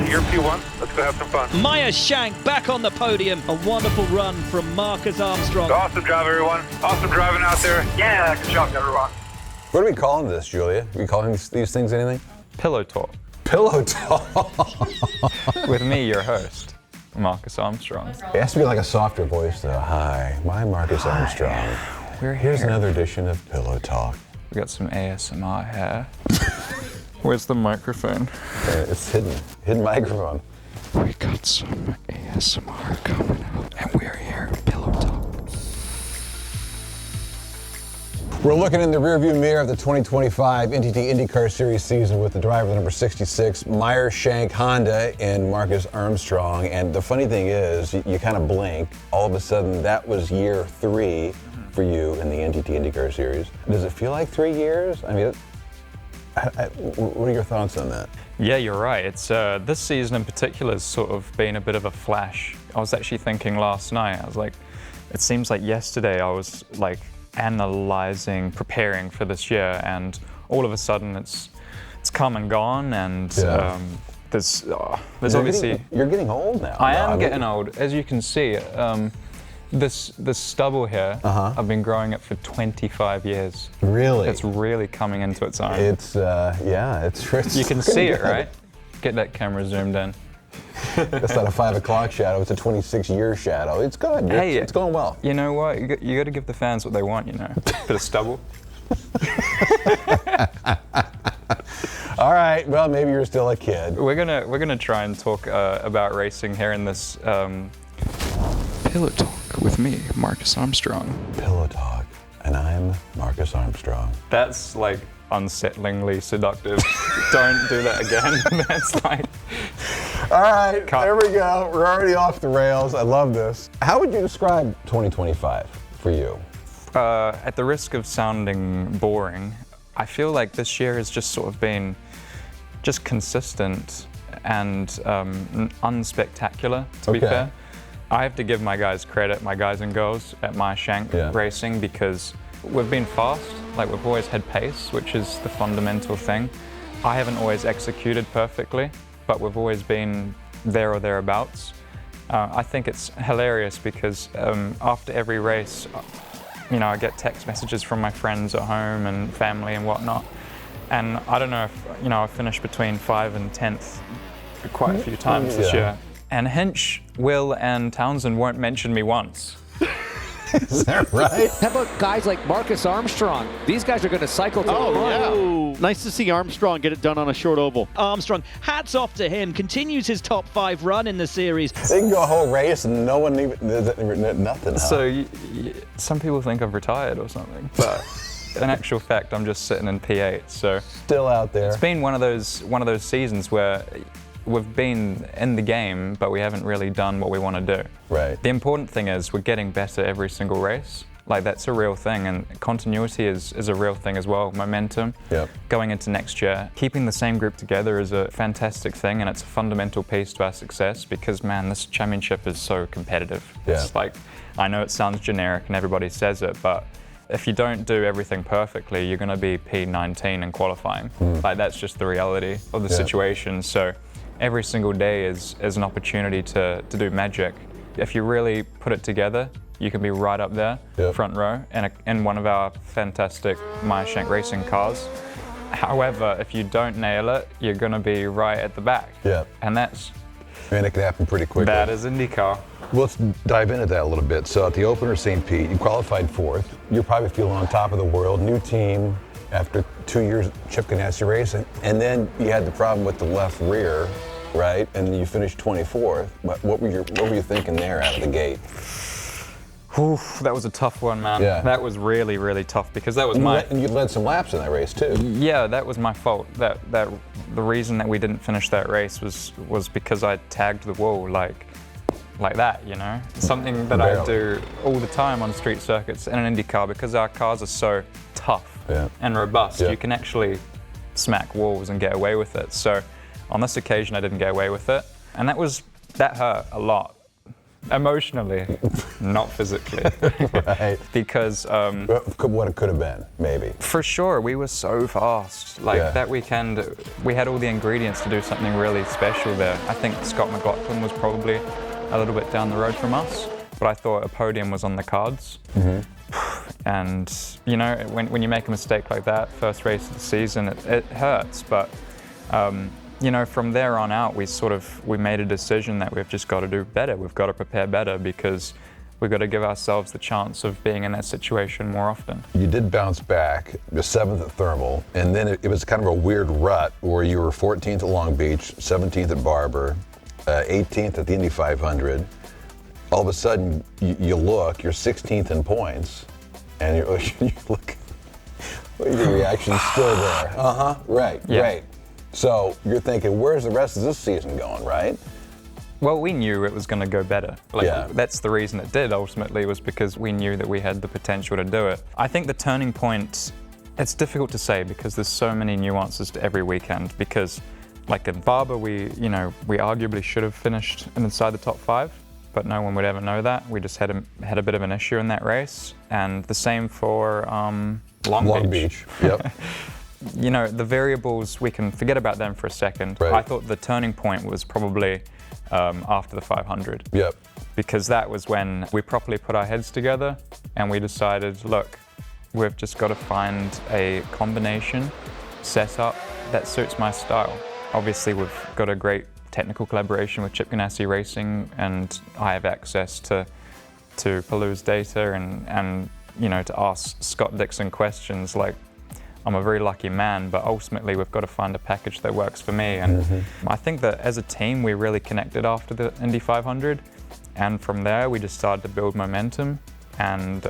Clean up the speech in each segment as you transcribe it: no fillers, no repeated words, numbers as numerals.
You're P1. Let's go have some fun. Meyer-Shank back on the podium. A wonderful run from Marcus Armstrong. Awesome job, everyone. Awesome driving out there. Yeah, good job, everyone. What are we calling this, Julia? Are we calling these things anything? Pillow talk. Pillow talk. With me, your host, Marcus Armstrong. It has to be like a softer voice, though. Hi, I'm Marcus Armstrong. Here's another edition of Pillow Talk. We got some ASMR here. Where's the microphone? It's hidden microphone. We got some ASMR coming out, and we're here at Pillow Talk. We're looking in the rearview mirror of the 2025 NTT INDYCAR Series season with the driver number 66, Meyer-Shank Honda, and Marcus Armstrong. And the funny thing is, you kind of blink, all of a sudden that was year 3 for you in the NTT INDYCAR Series. Does it feel like 3 years? I mean, what are your thoughts on that? Yeah, you're right. It's this season in particular has sort of been a bit of a flash. I was actually thinking last night, I was like, it seems like yesterday I was like analyzing, preparing for this year, and all of a sudden it's come and gone, and there's obviously... You're getting old now. I am getting old. As you can see, this stubble here, I've been growing it for 25 years. Really? It's really coming into its own. It's, it's you can see it, right? Get that camera zoomed in. That's not a 5 o'clock shadow, it's a 26-year shadow. It's good. Hey, it's going well. You know what? You got to give the fans what they want, you know? Bit of stubble. All right, well, maybe you're still a kid. We're gonna try and talk about racing here in this Pillow Talk with me, Marcus Armstrong. Pillow Talk, and I'm Marcus Armstrong. That's like unsettlingly seductive. Don't do that again. That's like... All right, Cut. There we go. We're already off the rails. I love this. How would you describe 2025 for you? At the risk of sounding boring, I feel like this year has just sort of been just consistent and unspectacular, to be fair. I have to give my guys credit, my guys and girls at Meyer-Shank Racing, because we've been fast, like we've always had pace, which is the fundamental thing. I haven't always executed perfectly, but we've always been there or thereabouts. I think it's hilarious because after every race, you know, I get text messages from my friends at home and family and whatnot. And I don't know if, you know, I finished between 5th and 10th quite a few times this year. And Hinch, Will, and Townsend won't mention me once. Is that right? How about guys like Marcus Armstrong? These guys are going to cycle to the front. Nice to see Armstrong get it done on a short oval. Armstrong, hats off to him, continues his top 5 run in the series. They can go a whole race and no one even, nothing. So some people think I've retired or something, but in actual fact, I'm just sitting in P8. So still out there. It's been one of those seasons where we've been in the game, but we haven't really done what we want to do. Right. The important thing is we're getting better every single race. Like, that's a real thing, and continuity is a real thing as well. Momentum. Going into next year, keeping the same group together is a fantastic thing, and it's a fundamental piece to our success because, man, this championship is so competitive. It's like, I know it sounds generic and everybody says it, but if you don't do everything perfectly, you're going to be P19 in qualifying. Like, that's just the reality of the situation. So every single day is an opportunity to do magic. If you really put it together, you can be right up there, front row, in one of our fantastic Meyer-Shank Racing cars. However, if you don't nail it, you're going to be right at the back. And that's... And it can happen pretty quickly. That is INDYCAR. Well, let's dive into that a little bit. So at the opener, St. Pete, you qualified 4th. You probably feel on top of the world. New team after 2 years Chip Ganassi racing. And then you had the problem with the left rear, right? And you finished 24th. What were you thinking there out of the gate? Oof, that was a tough one, man. That was really, really tough because that was and you led some laps in that race too. Yeah, that was my fault. That the reason that we didn't finish that race was because I tagged the wall like that, you know? Something that I do all the time on street circuits and an IndyCar because our cars are so tough and robust. You can actually smack walls and get away with it. So on this occasion, I didn't get away with it, and that hurt a lot. Emotionally, not physically. Right. Because What it could have been, maybe. for sure, we were so fast. Like Yeah. that weekend, we had all the ingredients to do something really special there. I think Scott McLaughlin was probably a little bit down the road from us, but I thought a podium was on the cards. And you know, when you make a mistake like that, first race of the season, it hurts. But you know, from there on out, we made a decision that we've just got to do better. We've got to prepare better because we've got to give ourselves the chance of being in that situation more often. You did bounce back, the 7th at Thermal, and then it was kind of a weird rut where you were 14th at Long Beach, 17th at Barber, 18th at the Indy 500. All of a sudden, you're 16th in points, and you look, your reaction's still there. Right, Yeah. right. So you're thinking, where's the rest of this season going, right? Well, we knew it was going to go better. Like, Yeah. That's the reason it did, ultimately, was because we knew that we had the potential to do it. I think the turning point, it's difficult to say because there's so many nuances to every weekend. Because, like in Barber, we arguably should have finished inside the top 5, but no one would ever know that. We just had a bit of an issue in that race. And the same for Long Beach. Yep. You know, the variables, we can forget about them for a second. Right. I thought the turning point was probably after the 500. Yep. Because that was when we properly put our heads together and we decided, look, we've just got to find a combination setup that suits my style. Obviously, we've got a great technical collaboration with Chip Ganassi Racing, and I have access to Palou's data and you know, to ask Scott Dixon questions. Like, I'm a very lucky man, but ultimately we've got to find a package that works for me. And I think that as a team, we really connected after the Indy 500. And from there, we just started to build momentum and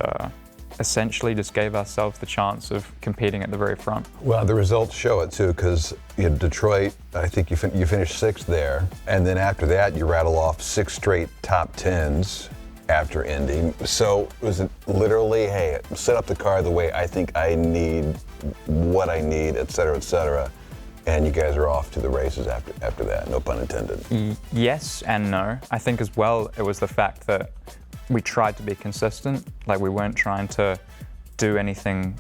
essentially just gave ourselves the chance of competing at the very front. Well, the results show it too, because Detroit, I think you finished 6th there. And then after that, you rattle off 6 straight top 10s. After Indy. So was it literally, hey, set up the car the way I think I need, what I need, et cetera, and you guys are off to the races after that, no pun intended. Yes and no. I think as well, it was the fact that we tried to be consistent. Like, we weren't trying to do anything,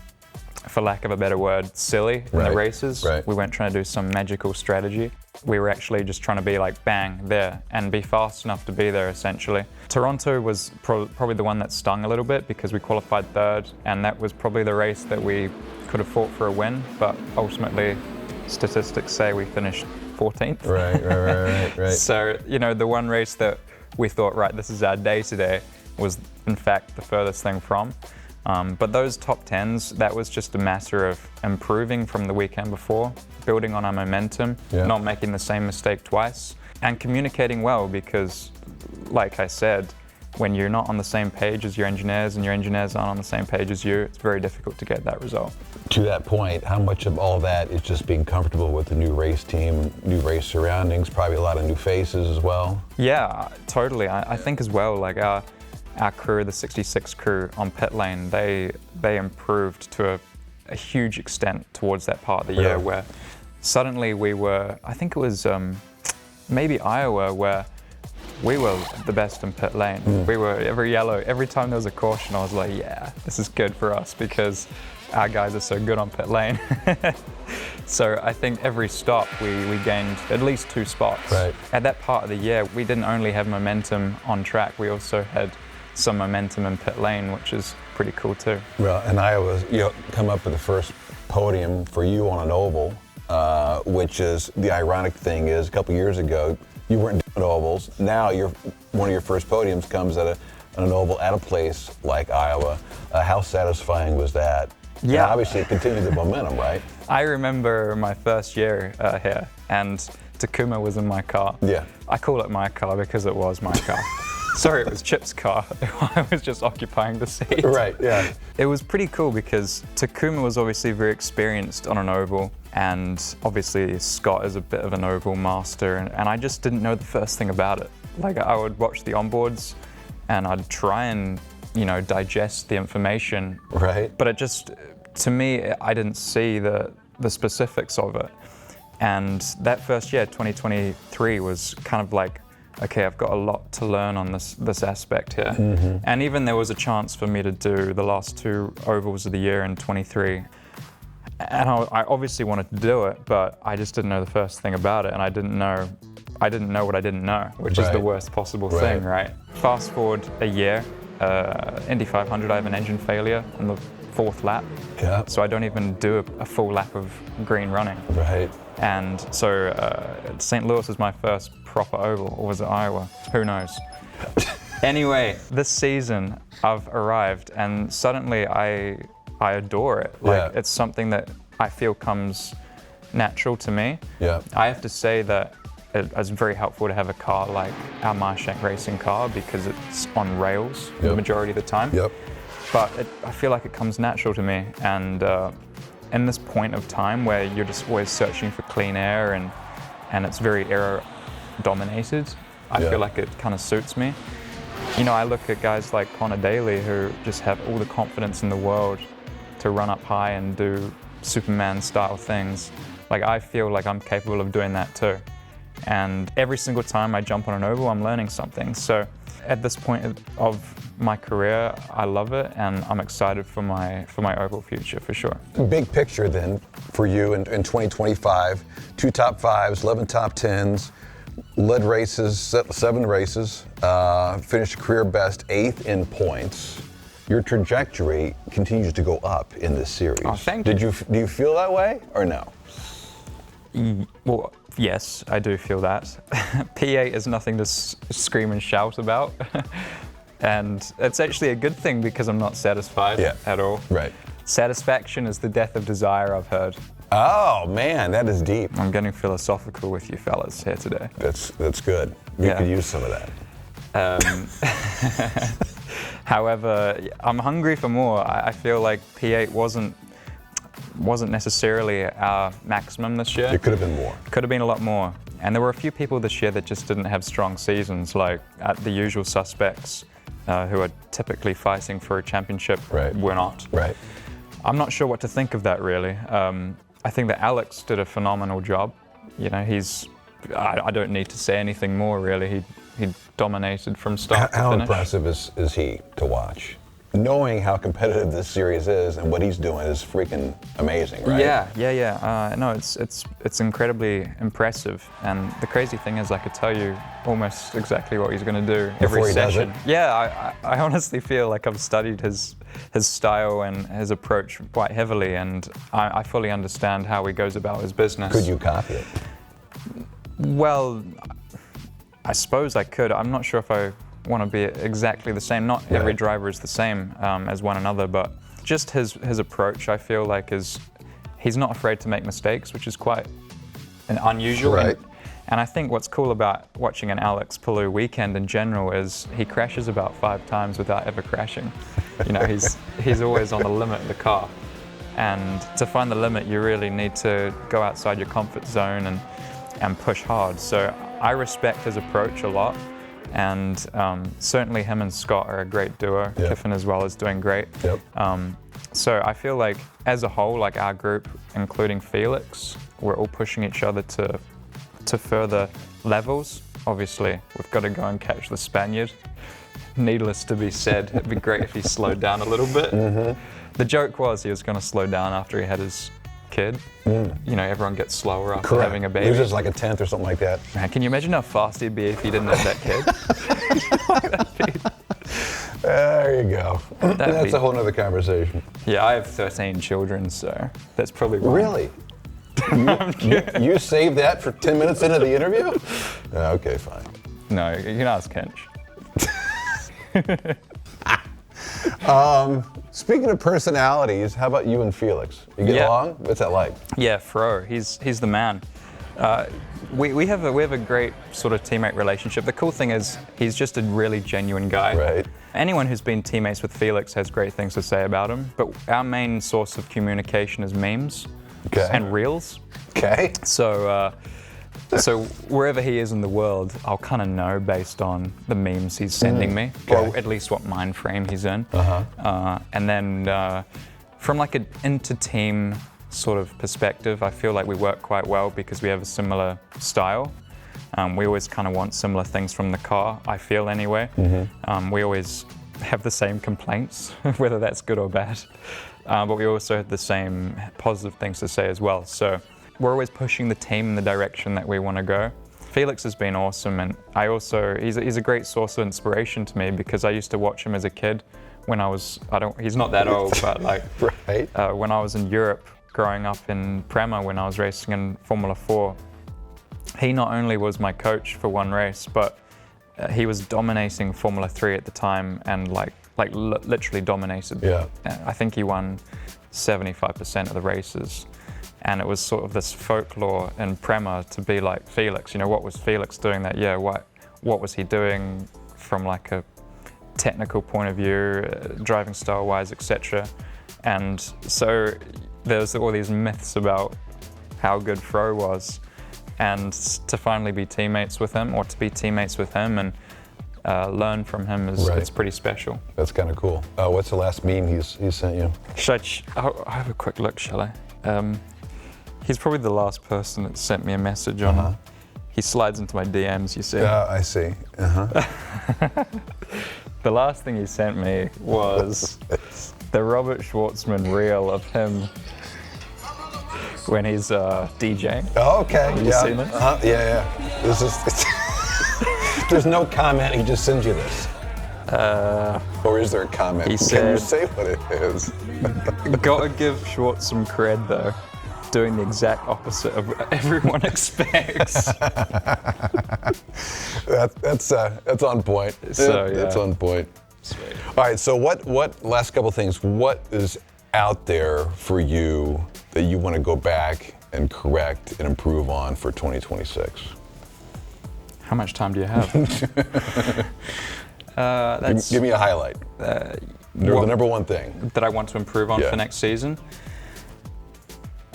for lack of a better word, silly in the races. Right. We weren't trying to do some magical strategy. We were actually just trying to be like, bang, there, and be fast enough to be there, essentially. Toronto was probably the one that stung a little bit because we qualified 3rd, and that was probably the race that we could have fought for a win, but ultimately, statistics say we finished 14th. Right. So, you know, the one race that we thought, right, this is our day today, was in fact the furthest thing from. But those top 10s, that was just a matter of improving from the weekend before, building on our momentum, not making the same mistake twice, and communicating well because, like I said, when you're not on the same page as your engineers and your engineers aren't on the same page as you, it's very difficult to get that result. To that point, how much of all that is just being comfortable with the new race team, new race surroundings, probably a lot of new faces as well? Yeah, totally. I think as well, like our crew, the 66 crew on pit lane, they improved to a huge extent towards that part of the year where suddenly we were, I think it was maybe Iowa, where we were the best in pit lane. We were every time there was a caution, I was like, yeah, this is good for us because our guys are so good on pit lane. So I think every stop we gained at least 2 spots. Right. At that part of the year, we didn't only have momentum on track, we also had some momentum in pit lane, which is pretty cool too. Well, and Iowa, come up with the first podium for you on an oval, which is, the ironic thing is, a couple years ago, you weren't doing ovals. Now one of your first podiums comes at an oval at a place like Iowa. How satisfying was that? Yeah. And obviously it continued the momentum, right? I remember my first year here, and Takuma was in my car. Yeah. I call it my car because it was my car. Sorry, it was Chip's car. I was just occupying the seat. Right, yeah. It was pretty cool because Takuma was obviously very experienced on an oval, and obviously Scott is a bit of an oval master, and I just didn't know the first thing about it. Like, I would watch the onboards and I'd try and, digest the information. Right. But it just, to me, I didn't see the specifics of it. And that first year, 2023, was kind of like okay, I've got a lot to learn on this aspect here. And even there was a chance for me to do the last 2 ovals of the year in 23. And I obviously wanted to do it, but I just didn't know the first thing about it, and I didn't know what I didn't know, which is the worst possible thing, right? Fast forward a year, Indy 500, I have an engine failure on the 4th lap. Yeah. So I don't even do a full lap of green running. Right. And so St. Louis was my first proper oval, or was it Iowa? Who knows? Anyway, this season I've arrived, and suddenly I adore it. Like, it's something that I feel comes natural to me. Yeah. I have to say that it's very helpful to have a car like our Meyer-Shank Racing car, because it's on rails the majority of the time. Yep. But I feel like it comes natural to me, and in this point of time where you're just always searching for clean air and it's very aero dominated, I feel like it kind of suits me. You know, I look at guys like Connor Daly who just have all the confidence in the world to run up high and do Superman style things. Like, I feel like I'm capable of doing that too. And every single time I jump on an oval, I'm learning something. So at this point of my career, I love it, and I'm excited for my oval future for sure. Big picture then for you in 2025, 2 top 5s, 11 top 10s, led races, 7 races, finished career best 8th in points. Your trajectory continues to go up in this series. Oh, thank you. Do you feel that way or no? Well, yes, I do feel that. P8 is nothing to scream and shout about. And it's actually a good thing, because I'm not satisfied at all. Right. Satisfaction is the death of desire, I've heard. Oh man, that is deep. I'm getting philosophical with you fellas here today. That's good. We could use some of that. However, I'm hungry for more. I feel like P8 wasn't necessarily our maximum this year. It could have been more. Could have been a lot more. And there were a few people this year that just didn't have strong seasons, like the usual suspects who are typically fighting for a championship. We're not. Right. I'm not sure what to think of that, really. I think that Alex did a phenomenal job. You know, I don't need to say anything more, really. He dominated from start to finish. How impressive is he to watch? Knowing how competitive this series is and what he's doing is freaking amazing, right? Yeah. No, it's incredibly impressive. And the crazy thing is, I could tell you almost exactly what he's going to do every session. Yeah, I honestly feel like I've studied his style and his approach quite heavily, and I fully understand how he goes about his business. Could you copy it? Well, I suppose I could. I'm not sure if I want to be exactly the same. Not every driver is the same as one another, but just his approach, I feel like, he's not afraid to make mistakes, which is quite unusual. Right. And I think what's cool about watching an Alex Palou weekend in general is he crashes about 5 times without ever crashing. You know, he's always on the limit of the car. And to find the limit, you really need to go outside your comfort zone and push hard. So I respect his approach a lot. And certainly him and Scott are a great duo. Kiffin as well is doing great. So I feel like as a whole, like our group, including Felix, we're all pushing each other to further levels. Obviously, we've got to go and catch the Spaniard. Needless to be said, it'd be great if he slowed down a little bit. The joke was he was going to slow down after he had his kid. You know, everyone gets slower after having a baby. Loses like a 10th or something like that. Man, can you imagine how fast he'd be if he didn't have that kid? There you go. That's a whole nother conversation. Yeah, I have 13 children, so that's probably wrong. Really? You saved that for 10 minutes into the interview? Okay, fine. No, you can ask Kench. Speaking of personalities, how about you and Felix? You get along? What's that like? Yeah, Fro, he's the man. We have a great sort of teammate relationship. The cool thing is he's just a really genuine guy. Right. Anyone who's been teammates with Felix has great things to say about him, but our main source of communication is memes and reels. Okay. So wherever he is in the world, I'll kind of know based on the memes he's sending me, or at least what mind frame he's in. And then from like an inter-team sort of perspective, I feel like we work quite well because we have a similar style. We always kind of want similar things from the car, I feel anyway. We always have the same complaints, whether that's good or bad. But we also have the same positive things to say as well. So we're always pushing the team in the direction that we want to go. Felix has been awesome, and he's a great source of inspiration to me because I used to watch him as a kid when he's not that old, but like Right. when I was in Europe, growing up in Prema when I was racing in Formula 4, he not only was my coach for one race, but he was dominating Formula 3 at the time and literally dominated. Yeah. I think he won 75% of the races. And it was sort of this folklore in Prema to be like Felix. You know, what was Felix doing that year? What was he doing from like a technical point of view, driving style-wise, etc. And so there's all these myths about how good Fro was. And to finally be teammates with him, or to be teammates with him and learn from him it's pretty special. That's kind of cool. What's the last meme he's sent you? I'll have a quick look, shall I? He's probably the last person that sent me a message on. He slides into my DMs, you see. I see. The last thing he sent me was the Robert Schwartzman reel of him when he's DJing. Oh, okay. Have you seen it? Yeah. This is. There's no comment. He just sends you this. Or is there a comment? He Can you said, say what it is? Gotta give Schwartz some cred though, doing the exact opposite of what everyone expects. That's on point. So, yeah. That's on point. Sweet. All right. So what? Last couple things. What is out there for you that you want to go back and correct and improve on for 2026? How much time do you have? Give me a highlight. The number one thing that I want to improve on for next season.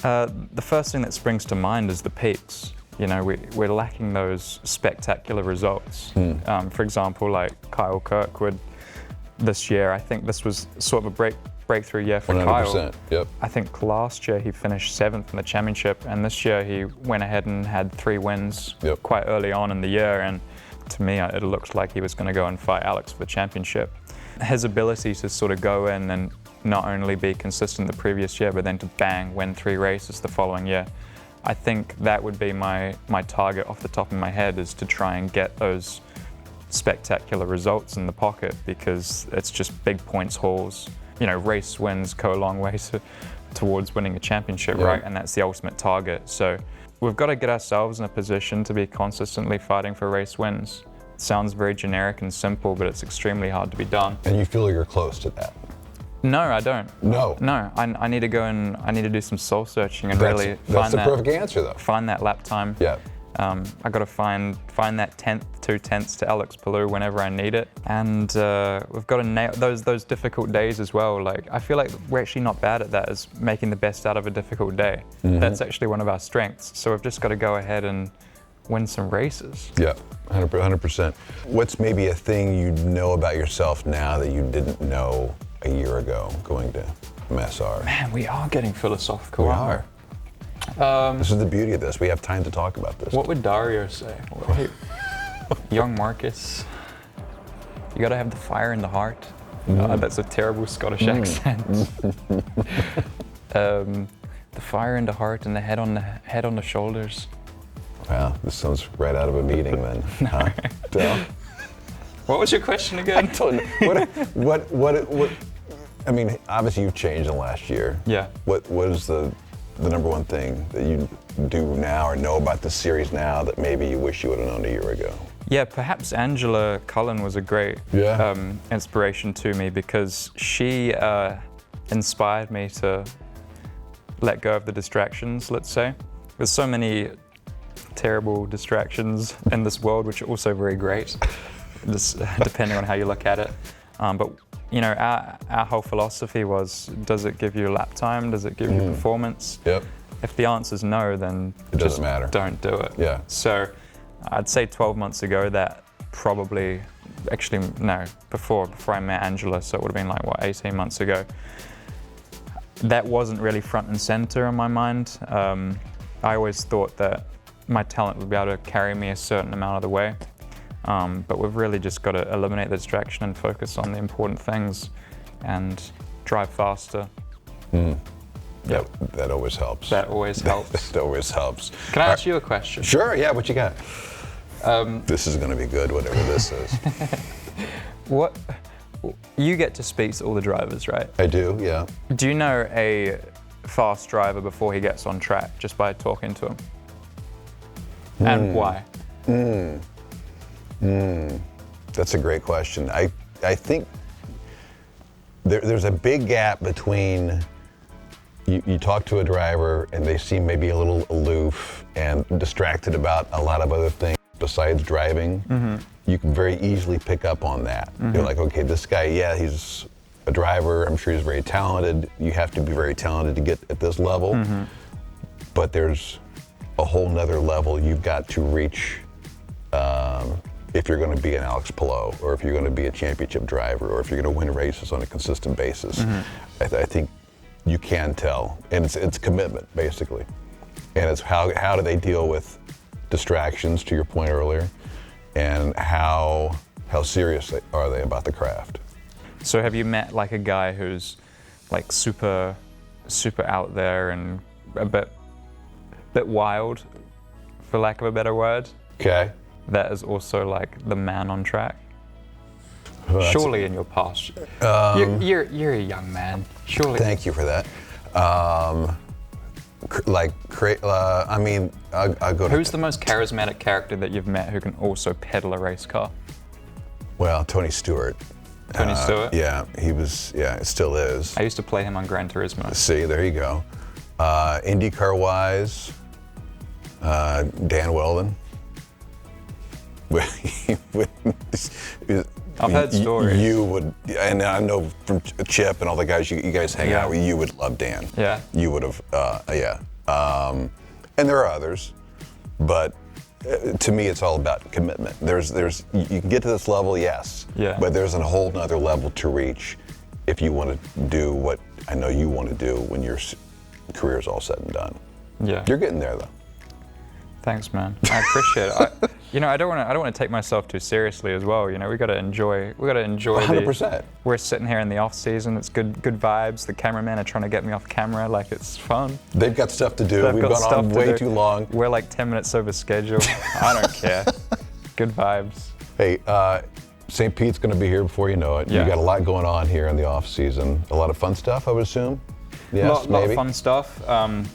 The first thing that springs to mind is the peaks. You know, we're lacking those spectacular results. For example, like Kyle Kirkwood this year, I think this was sort of a breakthrough year for 100%. Kyle. Yep. I think last year he finished 7th in the championship, and this year he went ahead and had 3 wins quite early on in the year, and to me it looked like he was going to go and fight Alex for the championship. His ability to sort of go in and not only be consistent the previous year, but then to bang, win 3 races the following year. I think that would be my target off the top of my head, is to try and get those spectacular results in the pocket, because it's just big points hauls. You know, race wins go a long way towards winning a championship, right? And that's the ultimate target. So we've got to get ourselves in a position to be consistently fighting for race wins. It sounds very generic and simple, but it's extremely hard to be done. And you feel you're close to that? No, I don't. No. No, I need to go and I need to do some soul searching and That's the perfect answer, though. Find that lap time. Yeah. I got to find that 2/10 to Alex Palou whenever I need it, and we've got to nail those difficult days as well. Like, I feel like we're actually not bad at that, is making the best out of a difficult day. That's actually one of our strengths. So we've just got to go ahead and win some races. Yeah, 100%. What's maybe a thing you know about yourself now that you didn't know a year ago going to MSR? Man, we are getting philosophical. We are. This is the beauty of this. We have time to talk about this. What would Dario say? Young Marcus, you got to have the fire in the heart. That's a terrible Scottish accent. The fire in the heart and the head on the shoulders. Wow, this sounds right out of a meeting then. Huh? Dale? What was your question again? I don't know. What? I mean, obviously you've changed in the last year. Yeah. What is the number one thing that you do now or know about the series now that maybe you wish you would have known a year ago? Yeah, perhaps Angela Cullen was a great inspiration to me, because she inspired me to let go of the distractions, let's say. There's so many terrible distractions in this world, which are also very great, just depending on how you look at it. But you know, our whole philosophy was, does it give you lap time? Does it give you performance? Yep. If the answer's no, then it doesn't matter. Don't do it. Yeah. So I'd say 12 months ago, that probably, actually, no, before I met Angela, so it would have been like, 18 months ago. That wasn't really front and center in my mind. I always thought that my talent would be able to carry me a certain amount of the way. But we've really just got to eliminate the distraction and focus on the important things and drive faster. That always helps. That always helps. That always helps. Can I ask you a question? Sure, yeah, what you got? This is going to be good, whatever this is. What? You get to speak to all the drivers, right? I do, yeah. Do you know a fast driver before he gets on track just by talking to him? And why? That's a great question. I think there's a big gap between you talk to a driver and they seem maybe a little aloof and distracted about a lot of other things besides driving. You can very easily pick up on that. You're like, okay, this guy, yeah, he's a driver. I'm sure he's very talented. You have to be very talented to get at this level. But there's a whole nother level you've got to reach if you're going to be an Alex Palou, or if you're going to be a championship driver, or if you're going to win races on a consistent basis. I think you can tell, and it's commitment basically, and it's how do they deal with distractions, to your point earlier, and how serious are they about the craft. So have you met like a guy who's like super out there and a bit wild, for lack of a better word? Okay. That is also like the man on track? Well, surely in your past. You're a young man. Surely. Thank you for that. I mean, I'll go to... Who's the most charismatic character that you've met who can also pedal a race car? Well, Tony Stewart. Tony Stewart? Yeah, he was, yeah, it still is. I used to play him on Gran Turismo. See, there you go. INDYCAR-wise, Dan Weldon. I've heard stories. You would, and I know from Chip and all the guys you guys hang out with, you would love Dan. Yeah. You would have, yeah. And there are others, but to me, it's all about commitment. You can get to this level, yes. Yeah. But there's a whole nother level to reach if you want to do what I know you want to do when your career's all said and done. Yeah. You're getting there, though. Thanks, man. I appreciate it. I don't want to take myself too seriously as well. We got to enjoy. 100%. We're sitting here in the off season. It's good vibes. The cameramen are trying to get me off camera. Like, it's fun. They've got stuff to do. We've gone on way too long. We're like 10 minutes over schedule. I don't care. Good vibes. Hey, St. Pete's going to be here before you know it. Yeah. You got a lot going on here in the off season. A lot of fun stuff, I would assume. Yes, lot of fun stuff. I'm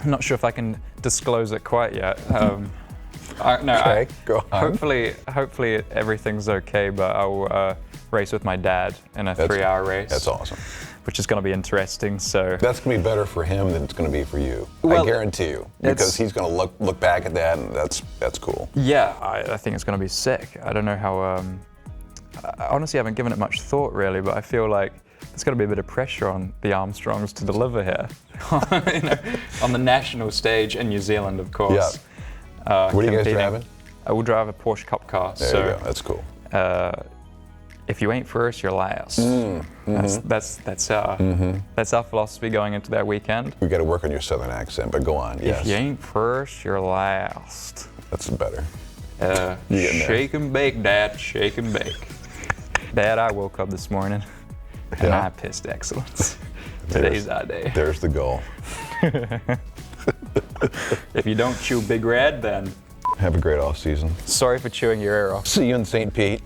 not sure if I can disclose it quite yet. Go on. Hopefully everything's okay, but I'll race with my dad in a 3-hour race. That's awesome. Which is going to be interesting. So that's going to be better for him than it's going to be for you. Well, I guarantee you, because he's going to look back at that, and that's cool. Yeah, I think it's going to be sick. I don't know how. I honestly haven't given it much thought really, but I feel like there's got to be a bit of pressure on the Armstrongs to deliver here, on the national stage in New Zealand, of course. Yeah. What are you guys driving? We'll drive a Porsche Cup car. There you go. That's cool. If you ain't first, you're last. That's our philosophy going into that weekend. We got to work on your southern accent, but go on. Yes. If you ain't first, you're last. That's better. Shake and bake, Dad. Shake and bake. Dad, I woke up this morning and I pissed excellence. Today's our day. There's the goal. If you don't chew Big Red, then have a great off season. Sorry for chewing your ear off. See you in St. Pete.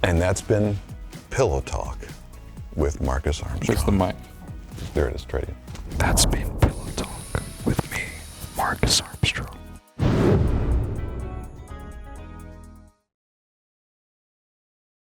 And that's been Pillow Talk with Marcus Armstrong. Where's the mic? There it is, Trady. That's been